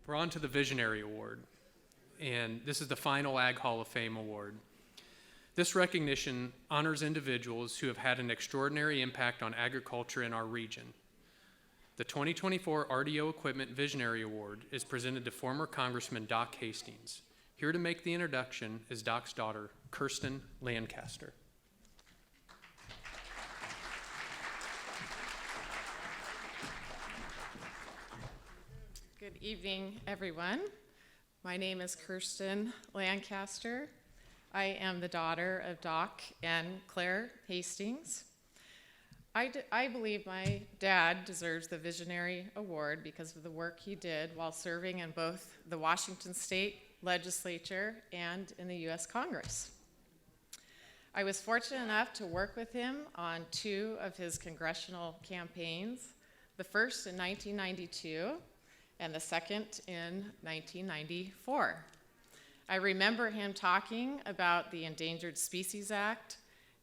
We're on to the Visionary Award, and this is the final Ag Hall of Fame award. This recognition honors individuals who have had an extraordinary impact on agriculture in our region. The 2024 RDO Equipment Visionary Award is presented to former Congressman Doc Hastings. Here to make the introduction is Doc's daughter, Kirsten Lancaster. Good evening, everyone. My name is Kirsten Lancaster. I am the daughter of Doc and Claire Hastings. I believe my dad deserves the Visionary Award because of the work he did while serving in both the Washington State Legislature and in the U.S. Congress. I was fortunate enough to work with him on 2 of his congressional campaigns, the first in 1992 and the second in 1994. I remember him talking about the Endangered Species Act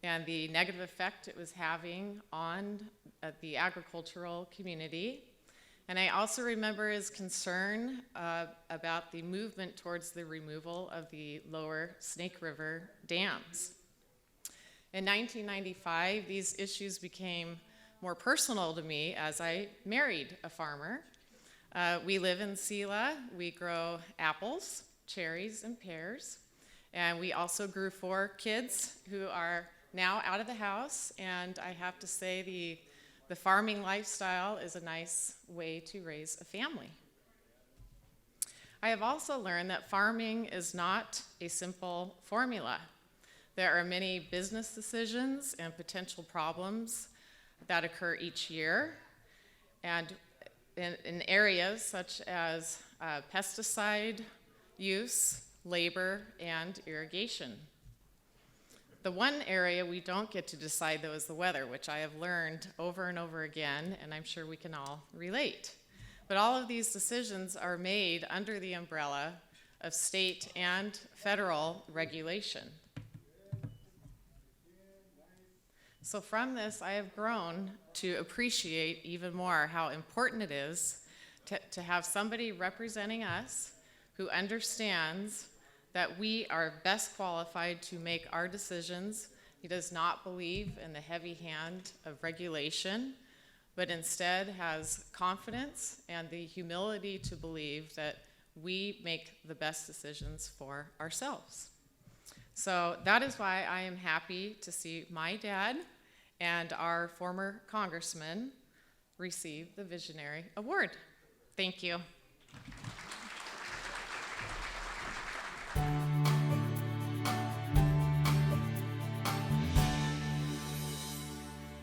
and the negative effect it was having on the agricultural community. And I also remember his concern about the movement towards the removal of the lower Snake River dams. In 1995, these issues became more personal to me as I married a farmer. We live in Sela. We grow apples, cherries, and pears. And we also grew 4 kids who are now out of the house. And I have to say the farming lifestyle is a nice way to raise a family. I have also learned that farming is not a simple formula. There are many business decisions and potential problems that occur each year. And in areas such as pesticide use, labor, and irrigation. The one area we don't get to decide, though, is the weather, which I have learned over and over again, and I'm sure we can all relate. But all of these decisions are made under the umbrella of state and federal regulation. So from this, I have grown to appreciate even more how important it is to have somebody representing us who understands that we are best qualified to make our decisions. He does not believe in the heavy hand of regulation, but instead has confidence and the humility to believe that we make the best decisions for ourselves. So that is why I am happy to see my dad and our former congressman receive the Visionary Award. Thank you.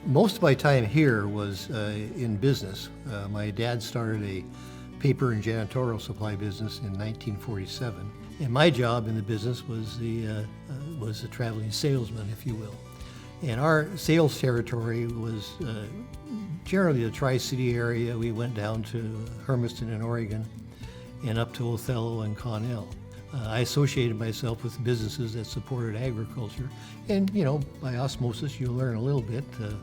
Most of my time here was in business. My dad started a paper and janitorial supply business in 1947, and my job in the business was a traveling salesman, if you will. And our sales territory was generally the Tri-City area. We went down to Hermiston in Oregon and up to Othello and Connell. I associated myself with businesses that supported agriculture, and by osmosis you learn a little bit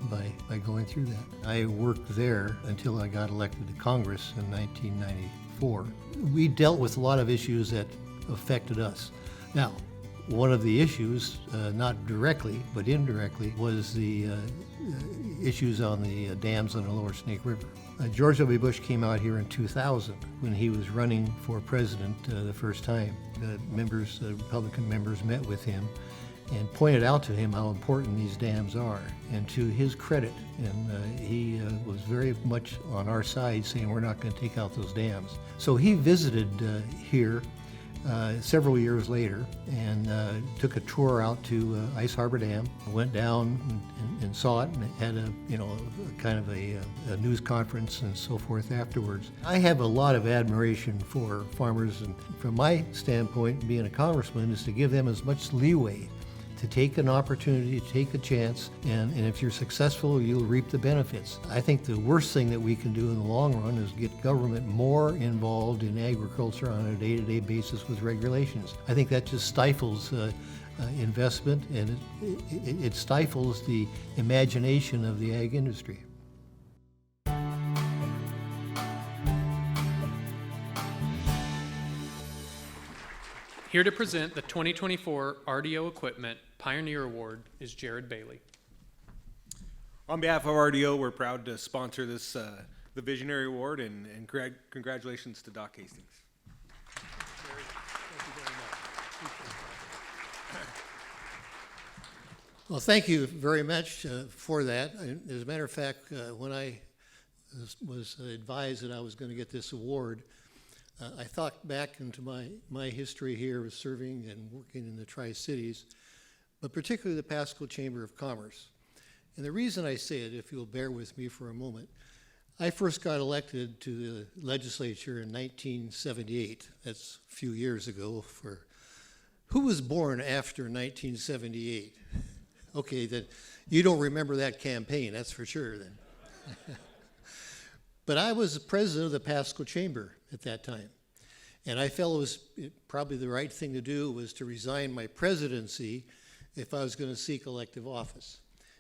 by going through that. I worked there until I got elected to Congress in 1994. We dealt with a lot of issues that affected us. Now, one of the issues, not directly but indirectly, was the issues on the dams on the lower Snake River. George W. Bush came out here in 2000 when he was running for president the first time. The Republican members met with him and pointed out to him how important these dams are. And to his credit, and he was very much on our side, saying we're not going to take out those dams. So he visited here several years later and took a tour out to Ice Harbor Dam, went down and saw it, and had a kind of a news conference and so forth afterwards. I have a lot of admiration for farmers, and from my standpoint, being a congressman, is to give them as much leeway to take an opportunity, to take a chance, and if you're successful, you'll reap the benefits. I think the worst thing that we can do in the long run is get government more involved in agriculture on a day-to-day basis with regulations. I think that just stifles investment, and it stifles the imagination of the ag industry. Here to present the 2024 RDO Equipment Pioneer Award is Jared Bailey. On behalf of RDO, we're proud to sponsor this, the Visionary Award, and congratulations to Doc Hastings. Well, thank you very much for that. As a matter of fact, when I was advised that I was going to get this award, I thought back into my history here of serving and working in the Tri-Cities, but particularly the Pasco Chamber of Commerce. And the reason I say it, if you'll bear with me for a moment, I first got elected to the legislature in 1978. That's a few years ago. For who was born after 1978? Okay, then you don't remember that campaign, that's for sure then. But I was the president of the Pasco Chamber at that time. And I felt it was probably the right thing to do was to resign my presidency if I was going to seek elective office.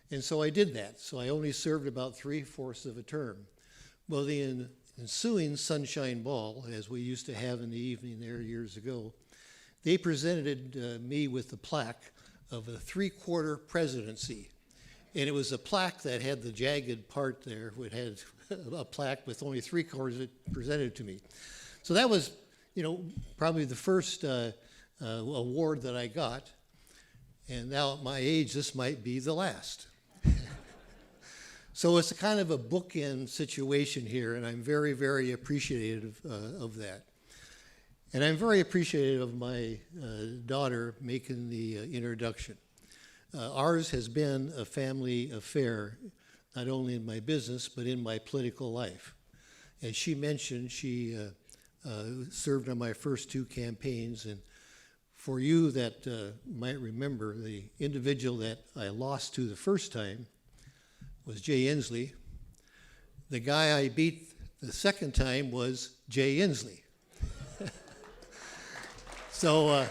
And so I did that. So I only served about 3/4 of a term. Well, the ensuing Sunshine Ball, as we used to have in the evening there years ago, they presented me with the plaque of a 3/4 presidency. And it was a plaque that had the jagged part there. It had a plaque with only 3/4 that presented to me. So that was, probably the first award that I got. And now at my age, this might be the last. So it's a kind of a bookend situation here, and I'm very, very appreciative of that. And I'm very appreciative of my daughter making the introduction. Ours has been a family affair, not only in my business, but in my political life. As she mentioned, she served on my first 2 campaigns, and for you that might remember, the individual that I lost to the first time was Jay Inslee. The guy I beat the second time was Jay Inslee. So,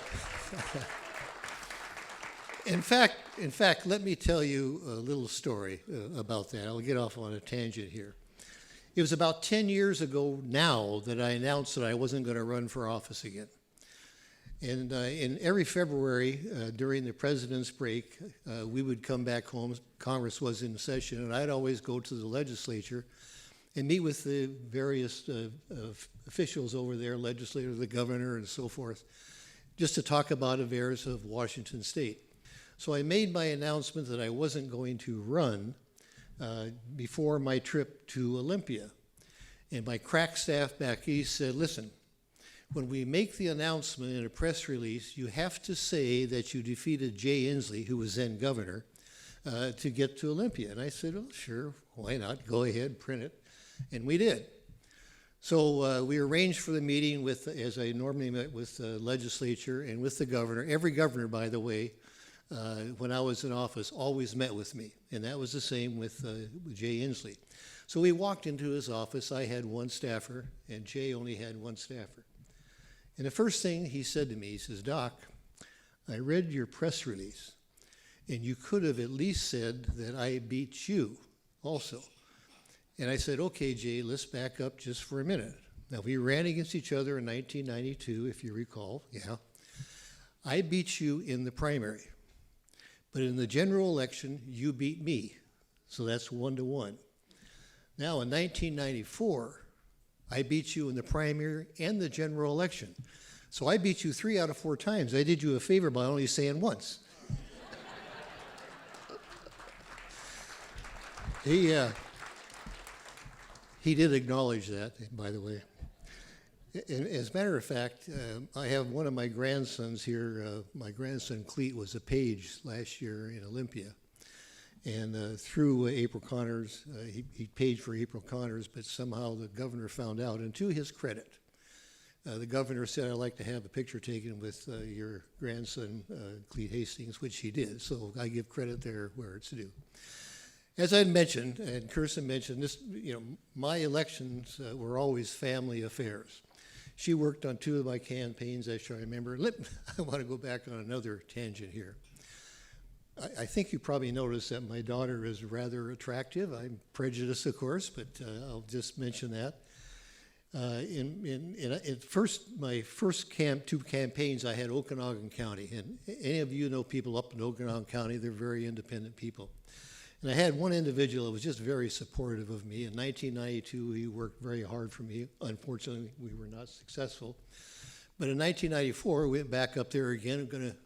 in fact, let me tell you a little story about that. I'll get off on a tangent here. It was about 10 years ago now that I announced that I wasn't going to run for office again. And in every February during the president's break, we would come back home. Congress was in session, and I'd always go to the legislature and meet with the various officials over there, legislator, the governor, and so forth, just to talk about affairs of Washington State. So I made my announcement that I wasn't going to run before my trip to Olympia. And my crack staff back east said, listen, when we make the announcement in a press release, you have to say that you defeated Jay Inslee, who was then governor, to get to Olympia. And I said, oh, sure, why not? Go ahead, print it. And we did. So we arranged for the meeting with, as I normally met with the legislature and with the governor. Every governor, by the way, when I was in office, always met with me. And that was the same with Jay Inslee. So we walked into his office. I had 1 staffer, and Jay only had 1 staffer. And the first thing he said to me, he says, Doc, I read your press release, and you could have at least said that I beat you also. And I said, okay, Jay, let's back up just for a minute. Now, we ran against each other in 1992, if you recall, yeah. I beat you in the primary, but in the general election, you beat me. So that's 1-1. Now, in 1994, I beat you in the primary and the general election. So I beat you 3 out of 4 times. I did you a favor by only saying once. He did acknowledge that, by the way. And as a matter of fact, I have one of my grandsons here. My grandson Cleet was a page last year in Olympia. And through April Connors, he paid for April Connors, but somehow the governor found out. And to his credit, the governor said, I'd like to have a picture taken with your grandson, Cleet Hastings, which he did. So I give credit there where it's due. As I mentioned, and Kirsten mentioned, this, my elections were always family affairs. She worked on 2 of my campaigns, as I remember. I want to go back on another tangent here. I think you probably noticed that my daughter is rather attractive. I'm prejudiced, of course, but I'll just mention that. My first two campaigns, I had Okanagan County, and any of you know people up in Okanagan County, they're very independent people. And I had one individual that was just very supportive of me. In 1992, he worked very hard for me. Unfortunately, we were not successful. But in 1994, we went back up there again. I'm going to,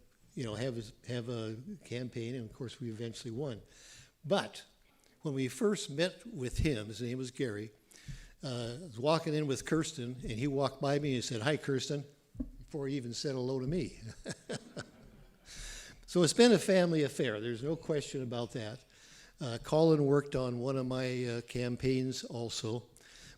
have a campaign, and of course, we eventually won. But when we first met with him, his name was Gary. I was walking in with Kirsten, and he walked by me and said, "Hi, Kirsten," before he even said hello to me. So it's been a family affair. There's no question about that. Colin worked on one of my campaigns also.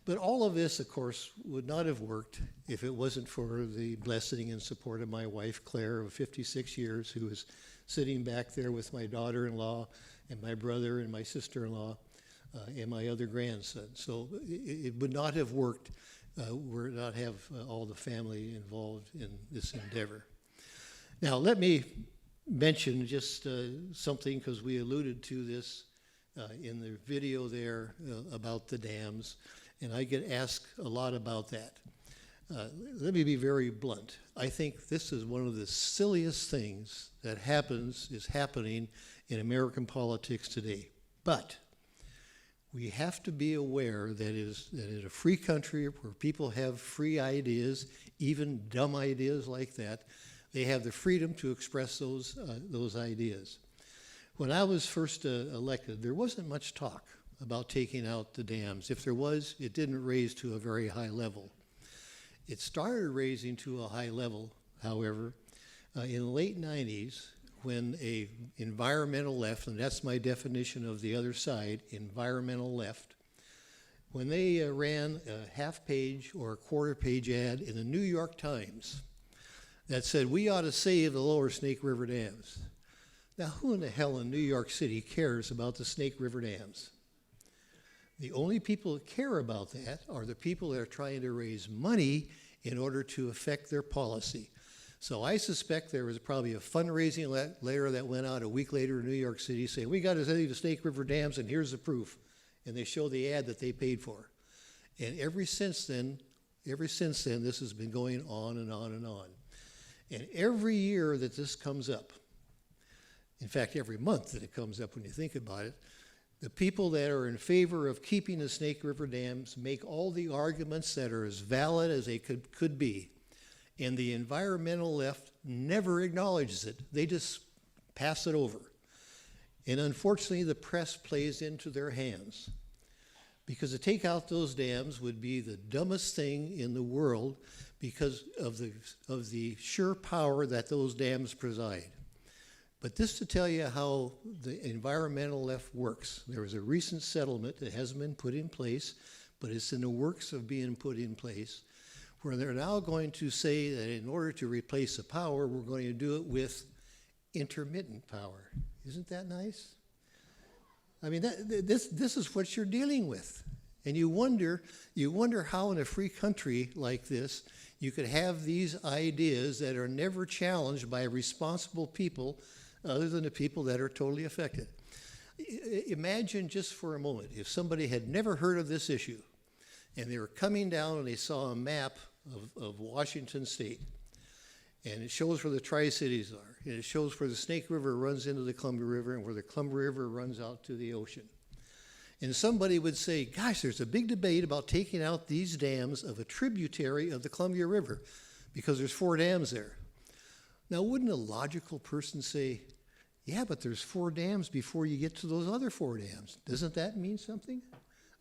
But all of this, of course, would not have worked if it wasn't for the blessing and support of my wife, Claire, of 56 years, who was sitting back there with my daughter-in-law and my brother and my sister-in-law and my other grandson. So it would not have worked were it not have all the family involved in this endeavor. Now, let me mention just something, because we alluded to this in the video there about the dams, and I get asked a lot about that. Let me be very blunt. I think this is one of the silliest things that is happening in American politics today. But we have to be aware that in a free country where people have free ideas, even dumb ideas like that, they have the freedom to express those ideas. When I was first elected, there wasn't much talk about taking out the dams. If there was, it didn't raise to a very high level. It started raising to a high level, however, in the late 90s, when a environmental left, and that's my definition of the other side, environmental left, when they ran a half-page or a quarter-page ad in the New York Times that said, "We ought to save the lower Snake River dams." Now, who in the hell in New York City cares about the Snake River dams? The only people that care about that are the people that are trying to raise money in order to affect their policy. So I suspect there was probably a fundraising letter that went out a week later in New York City saying, "We got to save the Snake River dams, and here's the proof." And they show the ad that they paid for. And ever since then, this has been going on and on and on. And every year that this comes up, in fact, every month that it comes up when you think about it, the people that are in favor of keeping the Snake River dams make all the arguments that are as valid as they could be. And the environmental left never acknowledges it. They just pass it over. And unfortunately, the press plays into their hands. Because to take out those dams would be the dumbest thing in the world because of the sheer power that those dams preside. But this to tell you how the environmental left works. There was a recent settlement that hasn't been put in place, but it's in the works of being put in place, where they're now going to say that in order to replace the power, we're going to do it with intermittent power. Isn't that nice? I mean, this is what you're dealing with. And you wonder how in a free country like this, you could have these ideas that are never challenged by responsible people other than the people that are totally affected. Imagine just for a moment if somebody had never heard of this issue and they were coming down and they saw a map of Washington State, and it shows where the Tri-Cities are, and it shows where the Snake River runs into the Columbia River and where the Columbia River runs out to the ocean. And somebody would say, "Gosh, there's a big debate about taking out these dams of a tributary of the Columbia River because there's 4 dams there." Now, wouldn't a logical person say, "Yeah, but there's 4 dams before you get to those other 4 dams. Doesn't that mean something?"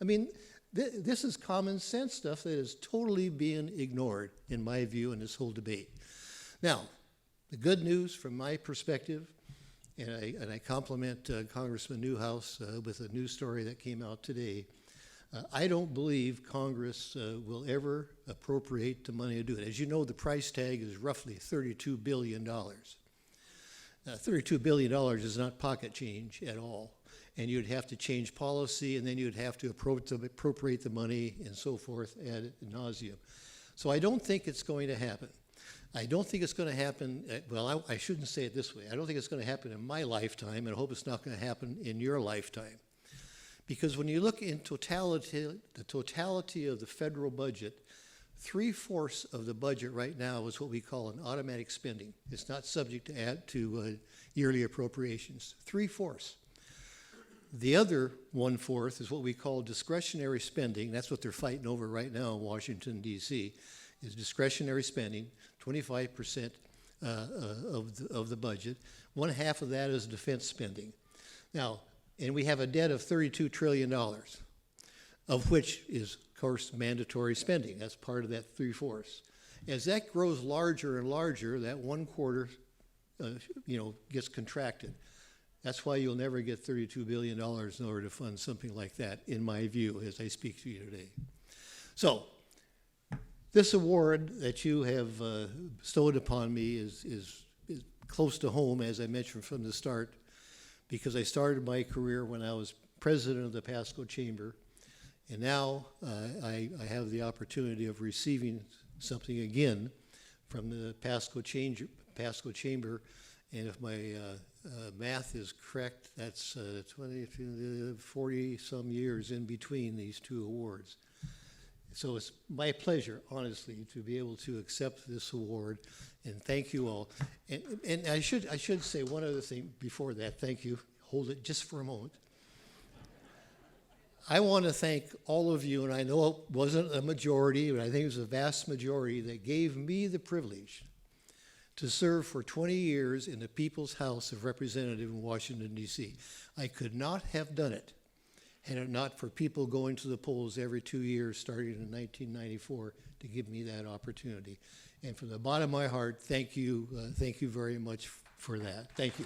I mean, this is common sense stuff that is totally being ignored, in my view, in this whole debate. Now, the good news from my perspective, and I compliment Congressman Newhouse with a news story that came out today, I don't believe Congress will ever appropriate the money to do it. As you know, the price tag is roughly $32 billion. $32 billion is not pocket change at all. And you'd have to change policy, and then you'd have to appropriate the money and so forth ad nauseum. So I don't think it's going to happen. I don't think it's going to happen, I shouldn't say it this way. I don't think it's going to happen in my lifetime, and I hope it's not going to happen in your lifetime. Because when you look in totality, the totality of the federal budget, 3/4 of the budget right now is what we call an automatic spending. It's not subject to yearly appropriations. 3/4. The other 1/4 is what we call discretionary spending. That's what they're fighting over right now in Washington, D.C., is discretionary spending, 25% of the budget. 1/2 of that is defense spending. Now, and we have a debt of $32 trillion, of which is, of course, mandatory spending. That's part of that 3/4. As that grows larger and larger, that 1/4, gets contracted. That's why you'll never get $32 billion in order to fund something like that, in my view, as I speak to you today. So, this award that you have bestowed upon me is close to home, as I mentioned from the start, because I started my career when I was president of the Pasco Chamber, and now I have the opportunity of receiving something again from the Pasco Chamber, and if my math is correct, that's 40-some years in between these two awards. So it's my pleasure, honestly, to be able to accept this award, and thank you all. And I should say one other thing before that. Thank you. Hold it just for a moment. I want to thank all of you, and I know it wasn't a majority, but I think it was a vast majority that gave me the privilege to serve for 20 years in the People's House of Representatives in Washington, D.C. I could not have done it had it not for people going to the polls every 2 years, starting in 1994, to give me that opportunity. And from the bottom of my heart, thank you very much for that. Thank you.